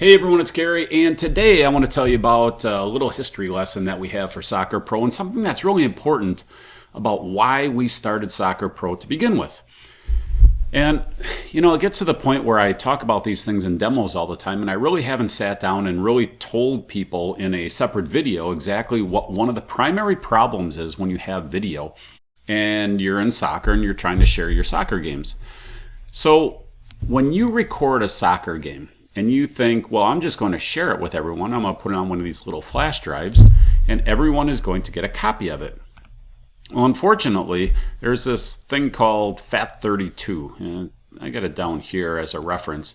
Hey everyone, it's Gary, and today I want to tell you about a little history lesson that we have for SocrPro and something that's really important about why we started SocrPro to begin with. And, it gets to the point where I talk about these things in demos all the time, and I really haven't sat down and really told people in a separate video exactly what one of the primary problems is when you have video and you're in soccer and you're trying to share your soccer games. So when you record a soccer game, and you think, well, I'm just going to share it with everyone. I'm going to put it on one of these little flash drives, and everyone is going to get a copy of it. Well, unfortunately, there's this thing called FAT32, and I got it down here as a reference,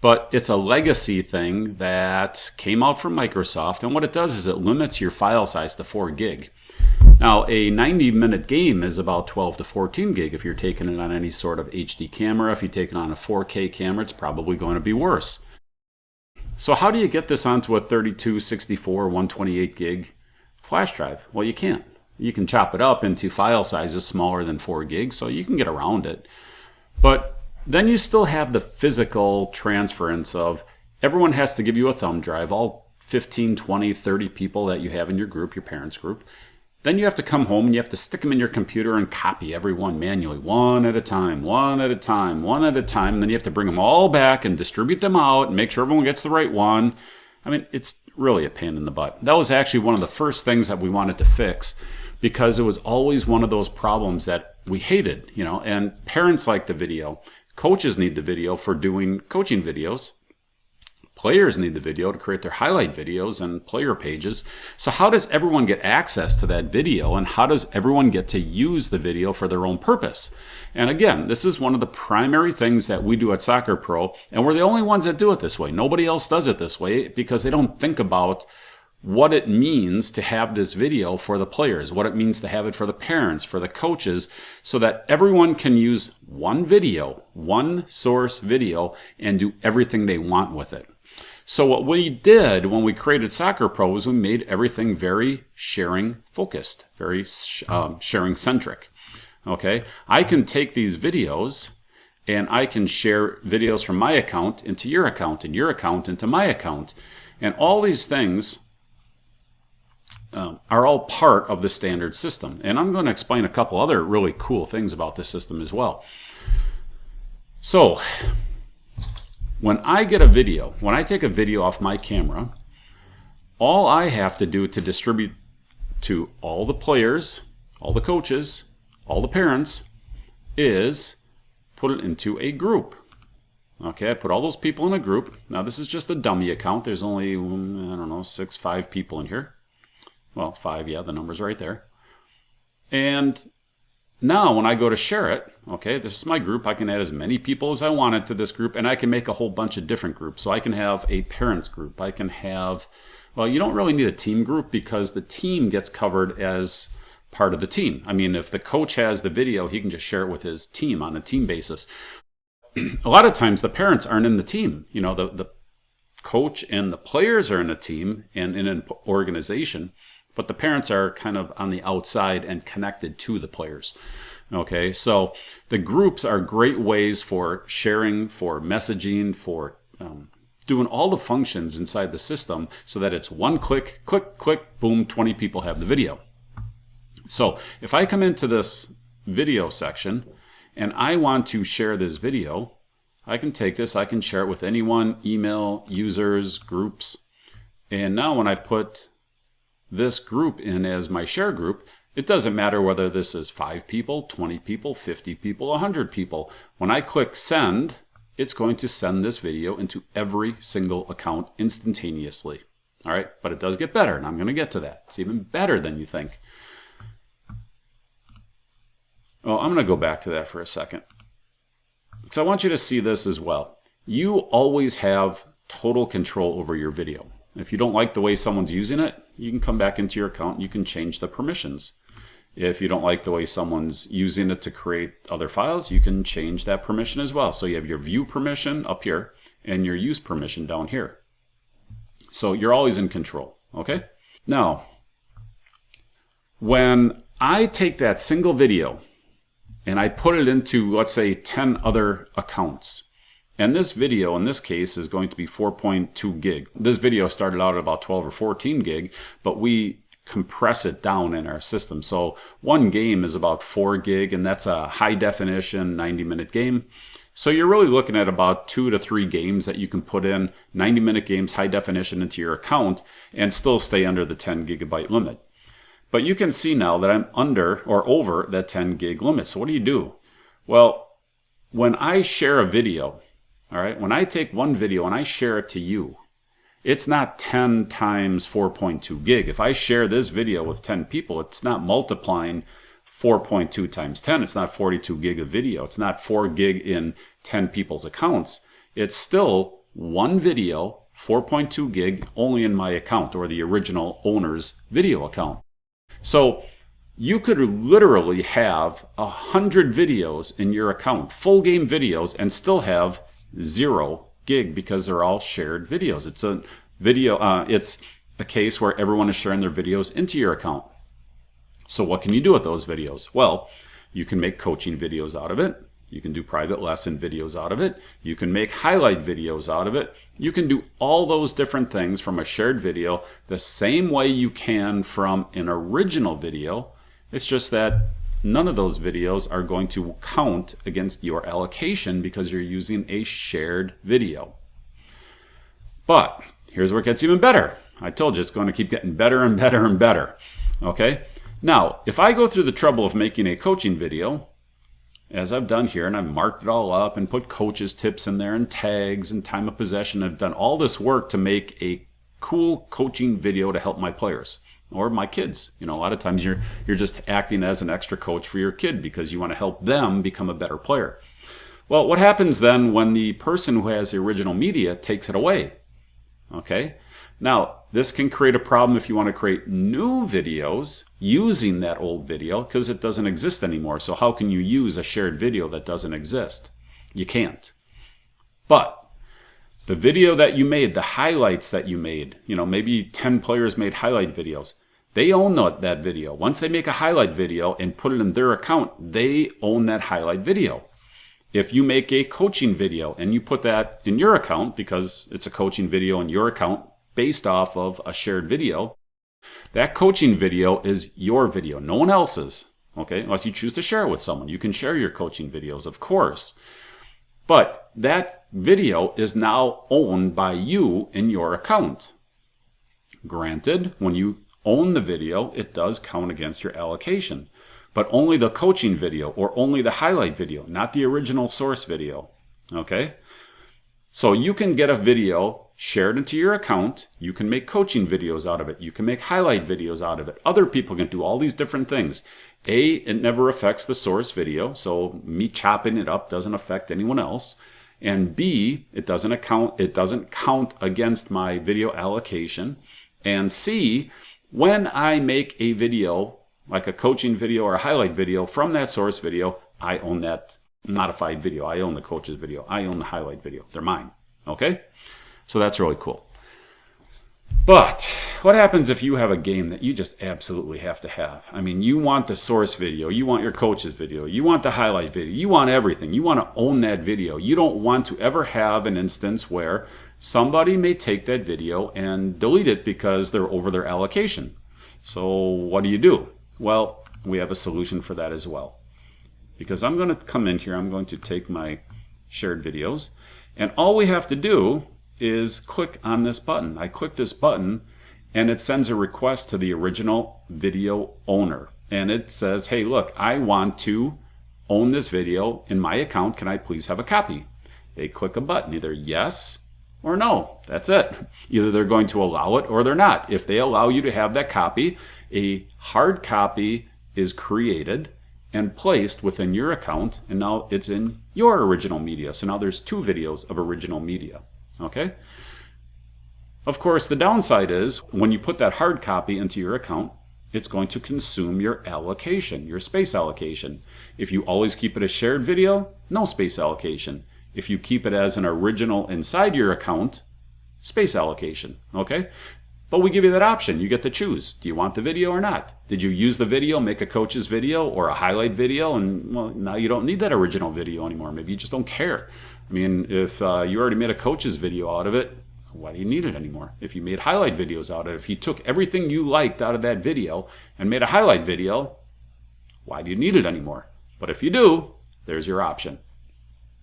but it's a legacy thing that came out from Microsoft, and what it does is it limits your file size to 4 gig. Now, a 90-minute game is about 12 to 14 gig if you're taking it on any sort of HD camera. If you take it on a 4K camera, it's probably going to be worse. So how do you get this onto a 32, 64, 128 gig flash drive? Well, you can't. You can chop it up into file sizes smaller than 4 gigs, so you can get around it. But then you still have the physical transference of everyone has to give you a thumb drive, all 15, 20, 30 people that you have in your group, your parents' group. Then you have to come home and you have to stick them in your computer and copy everyone manually, one at a time, one at a time, one at a time. And then you have to bring them all back and distribute them out and make sure everyone gets the right one. I mean, it's really a pain in the butt. That was actually one of the first things that we wanted to fix because it was always one of those problems that we hated, and parents like the video. Coaches need the video for doing coaching videos. Players need the video to create their highlight videos and player pages. So how does everyone get access to that video, and how does everyone get to use the video for their own purpose? And again, this is one of the primary things that we do at SocrPro, and we're the only ones that do it this way. Nobody else does it this way because they don't think about what it means to have this video for the players, what it means to have it for the parents, for the coaches, so that everyone can use one video, one source video, and do everything they want with it. So what we did when we created SocrPro was we made everything very sharing focused, very sharing centric. Okay, I can take these videos and I can share videos from my account into your account and your account into my account. And all these things are all part of the standard system. And I'm going to explain a couple other really cool things about this system as well. So when I get a video, when I take a video off my camera, all I have to do to distribute to all the players, all the coaches, all the parents, is put it into a group. Okay, I put all those people in a group. Now this is just a dummy account. There's only, 5 people in here. Well, 5, yeah, the number's right there. And now when I go to share it, okay, this is my group. I can add as many people as I wanted to this group, and I can make a whole bunch of different groups. So I can have a parents group. I can have, well, you don't really need a team group because the team gets covered as part of the team. I mean, if the coach has the video, he can just share it with his team on a team basis. A lot of times the parents aren't in the team. The coach and the players are in a team and in an organization, but the parents are kind of on the outside and connected to the players. Okay, so the groups are great ways for sharing, for messaging, for doing all the functions inside the system so that it's one click, click, click, boom, 20 people have the video. So if I come into this video section and I want to share this video, I can take this, I can share it with anyone, email, users, groups. And now when I put this group in as my share group, it doesn't matter whether this is 5 people, 20 people, 50 people, 100 people. When I click send, it's going to send this video into every single account instantaneously. All right, but it does get better, and I'm going to get to that. It's even better than you think. Oh, I'm going to go back to that for a second. So I want you to see this as well. You always have total control over your video. If you don't like the way someone's using it, you can come back into your account and you can change the permissions. If you don't like the way someone's using it to create other files, you can change that permission as well. So you have your view permission up here and your use permission down here. So you're always in control, okay? Now, when I take that single video and I put it into, let's say, 10 other accounts, And this video in this case is going to be 4.2 gig. This video started out at about 12 or 14 gig, but we compress it down in our system. So one game is about 4 gig, and that's a high definition 90-minute game. So you're really looking at about 2 to 3 games that you can put in, 90-minute games, high definition into your account, and still stay under the 10 gigabyte limit. But you can see now that I'm under or over that 10 gig limit. So what do? Well, when I share a video, all right, when I take one video and I share it to you, it's not 10 times 4.2 gig. If I share this video with 10 people, it's not multiplying 4.2 times 10. It's not 42 gig of video. It's not 4 gig in 10 people's accounts. It's still one video, 4.2 gig, only in my account or the original owner's video account. So you could literally have 100 videos in your account, full game videos, and still have 0 gig because they're all shared videos. It's a video. It's a case where everyone is sharing their videos into your account. So what can you do with those videos? Well, you can make coaching videos out of it. You can do private lesson videos out of it. You can make highlight videos out of it. You can do all those different things from a shared video the same way you can from an original video. It's just that none of those videos are going to count against your allocation because you're using a shared video. But here's where it gets even better. I told you it's going to keep getting better and better and better. Okay? Now, if I go through the trouble of making a coaching video, as I've done here, and I've marked it all up and put coaches' tips in there and tags and time of possession, I've done all this work to make a cool coaching video to help my players or my kids. You know, a lot of times you're just acting as an extra coach for your kid because you want to help them become a better player. Well, what happens then when the person who has the original media takes it away? Okay, now this can create a problem if you want to create new videos using that old video because it doesn't exist anymore. So how can you use a shared video that doesn't exist? You can't. But the video that you made, the highlights that you made, you know, maybe 10 players made highlight videos. They own that video. Once they make a highlight video and put it in their account, they own that highlight video. If you make a coaching video and you put that in your account because it's a coaching video in your account based off of a shared video, that coaching video is your video, no one else's. Okay, unless you choose to share it with someone. You can share your coaching videos, of course. But that video is now owned by you in your account. Granted, when you own the video, it does count against your allocation. But only the coaching video or only the highlight video, not the original source video. Okay? So you can get a video shared into your account. You can make coaching videos out of it. You can make highlight videos out of it. Other people can do all these different things. A, it never affects the source video. So me chopping it up doesn't affect anyone else. And B, it doesn't count against my video allocation. And C, when I make a video, like a coaching video or a highlight video from that source video, I own that modified video. I own the coach's video. I own the highlight video. They're mine. Okay? So that's really cool. But what happens if you have a game that you just absolutely have to have? I mean, you want the source video. You want your coach's video. You want the highlight video. You want everything. You want to own that video. You don't want to ever have an instance where somebody may take that video and delete it because they're over their allocation. So what do? Well, we have a solution for that as well. Because I'm going to come in here, I'm going to take my shared videos, and all we have to do is click on this button. I click this button and it sends a request to the original video owner. And it says, hey, look, I want to own this video in my account. Can I please have a copy? They click a button, either yes or no. That's it. Either they're going to allow it or they're not. If they allow you to have that copy, a hard copy is created and placed within your account, and now it's in your original media. So now there's 2 videos of original media. Okay? Of course, the downside is when you put that hard copy into your account, it's going to consume your allocation, your space allocation. If you always keep it a shared video, no space allocation. If you keep it as an original inside your account, space allocation. Okay? But we give you that option. You get to choose. Do you want the video or not? Did you use the video, make a coach's video or a highlight video? And well, now you don't need that original video anymore. Maybe you just don't care. I mean, if you already made a coach's video out of it, why do you need it anymore? If you made highlight videos out of it, if you took everything you liked out of that video and made a highlight video, why do you need it anymore? But if you do, there's your option.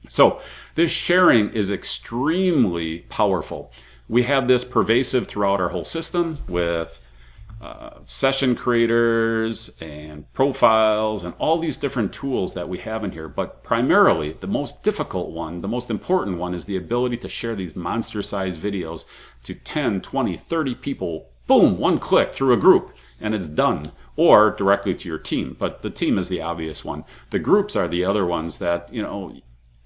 So this sharing is extremely powerful. We have this pervasive throughout our whole system with session creators and profiles and all these different tools that we have in here. But primarily, the most difficult one, the most important one, is the ability to share these monster-sized videos to 10, 20, 30 people. Boom, one click through a group, and it's done. Or directly to your team. But the team is the obvious one. The groups are the other ones that, you know,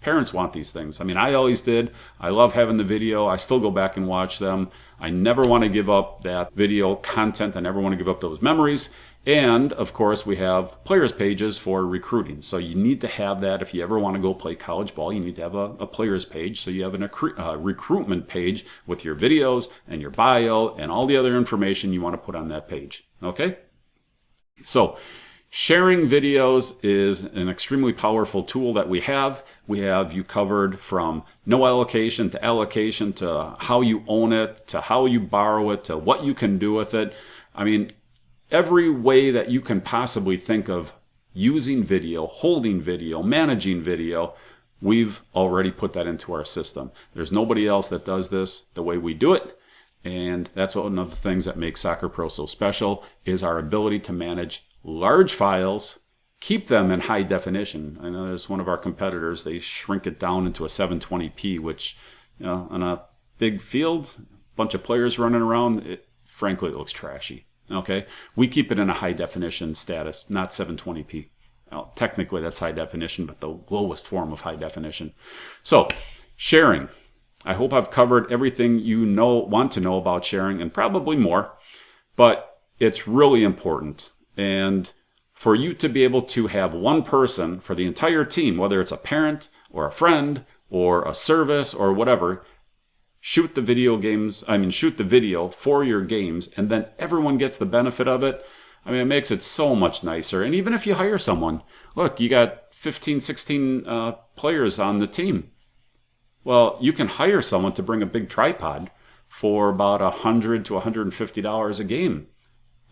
parents want these things. I mean, I always did. I love having the video. I still go back and watch them. I never want to give up that video content. I never want to give up those memories. And of course, we have players pages for recruiting. So you need to have that. If you ever want to go play college ball, you need to have a players page. So you have a recruitment page with your videos and your bio and all the other information you want to put on that page. Okay? So sharing videos is an extremely powerful tool that we have. We have you covered from no allocation to allocation to how you own it, to how you borrow it, to what you can do with it. I mean, every way that you can possibly think of using video, holding video, managing video, we've already put that into our system. There's nobody else that does this the way we do it. And that's one of the things that makes SocrPro so special is our ability to manage large files, keep them in high definition. I know there's one of our competitors, they shrink it down into a 720p, which, you know, on a big field, bunch of players running around, frankly, it looks trashy. Okay, we keep it in a high definition status, not 720p. Well, technically that's high definition, but the lowest form of high definition. So, sharing. I hope I've covered everything you want to know about sharing and probably more, but it's really important. And for you to be able to have one person for the entire team, whether it's a parent or a friend or a service or whatever, shoot the video for your games, and then everyone gets the benefit of it. I mean, it makes it so much nicer. And even if you hire someone, look, you got 15, 16 players on the team. Well, you can hire someone to bring a big tripod for about $100 to $150 a game.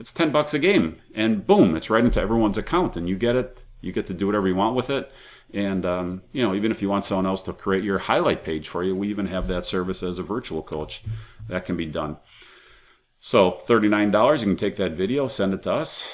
It's $10 a game, and boom, it's right into everyone's account, and you get it. You get to do whatever you want with it. And you know, even if you want someone else to create your highlight page for you, we even have that service as a virtual coach. That can be done. So $39, you can take that video, send it to us,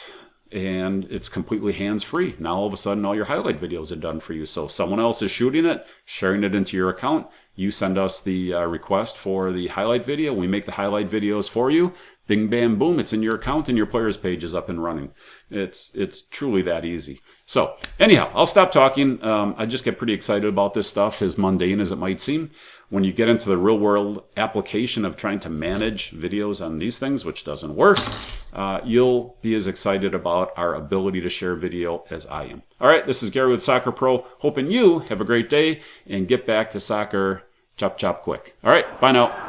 and it's completely hands-free. Now all of a sudden, all your highlight videos are done for you. So someone else is shooting it, sharing it into your account. You send us the request for the highlight video. We make the highlight videos for you. Bing, bam, boom, it's in your account and your players page is up and running. It's truly that easy. So anyhow, I'll stop talking. I just get pretty excited about this stuff, as mundane as it might seem. When you get into the real world application of trying to manage videos on these things, which doesn't work, you'll be as excited about our ability to share video as I am. All right, this is Gary with SocrPro, hoping you have a great day and get back to soccer chop quick. All right, bye now.